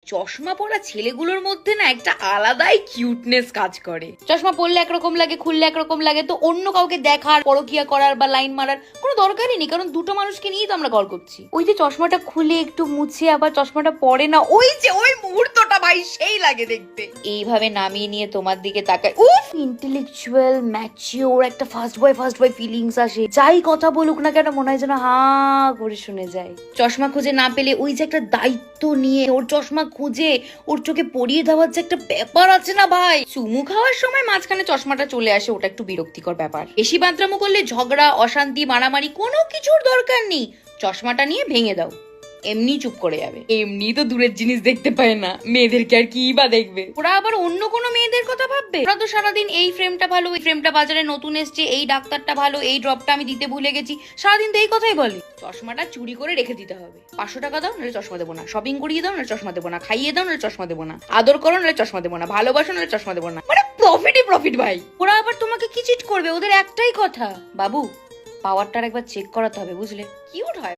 চশমা পরা ছেলেগুলোর মধ্যে না একটা আলাদাই কিউটনেস কাজ করে। চশমা পরলে একরকম লাগে, খুললে একরকম লাগে, তো অন্য কাউকে দেখার, পরকিয়া করার বা লাইন মারার কোনো দরকারই নেই, কারণ দুটো মানুষকে নিয়েই তো আমরা কল করছি। ওই যে চশমাটা খুলে একটু মুছে আবার চশমাটা পরে না, ওই যে ওই মুহূর্তটা ভাই সেই লাগে দেখতে। এইভাবে নামিয়ে নিয়ে তোমার দিকে তাকায়, উফ, ইন্টেলেকচুয়াল ম্যাচিওর একটা ফার্স্ট বয় ফিলিংস আসে। যাই কথা বলুক না কেন মনে হয় যেন হা করে শুনে যায়। চশমা খুঁজে না পেলে ওই যে একটা দায়িত্ব নিয়ে ওর চশমা খুঁজে ওর চোখে পরিয়ে দেওয়ার যে একটা ব্যাপার আছে না ভাই, চুমু খাওয়ার সময় মাঝখানে চশমাটা চলে আসে, ওটা একটু বিরক্তিকর ব্যাপার। বেশি বাঁদরামো করলে ঝগড়া, অশান্তি, মারামারি কোনো কিছুর দরকার নেই, চশমাটা নিয়ে ভেঙে দাও, এমনি চুপ করে যাবে। এমনি তো দূরের জিনিস দেখতে পায় না, মেয়েদেরকে আর কি বা দেখবে, ওরা আবার অন্য কোনো মেয়েদের কথা ভাববে? ওরা তো সারাদিন এই ফ্রেমটা ভালো, এই ফ্রেমটা বাজারে নতুন এসছে, এই ডাক্তারটা ভালো, এই ড্রপটা আমি দিতে ভুলে গেছি, সারাদিন তো এই কথাই বলে। চশমাটা চুরি করে রেখে দিতে হবে। 500 টাকা দাও নাহলে চশমা দেবো না, শপিং করিয়ে দাও নাহলে চশমা দেবো না, খাইয়ে দাও নাহলে চশমা দেবো না, আদর করো নাহলে চশমা দেবো না, ভালোবাসো নাহলে চশমা দেবো না, মানে প্রফিটই প্রফিট ভাই। ওরা আবার তোমাকে কি চিট করবে? ওদের একটাই কথা, বাবু পাওয়ারটার একবার চেক করাতে হবে, বুঝলে? কিউট হয়।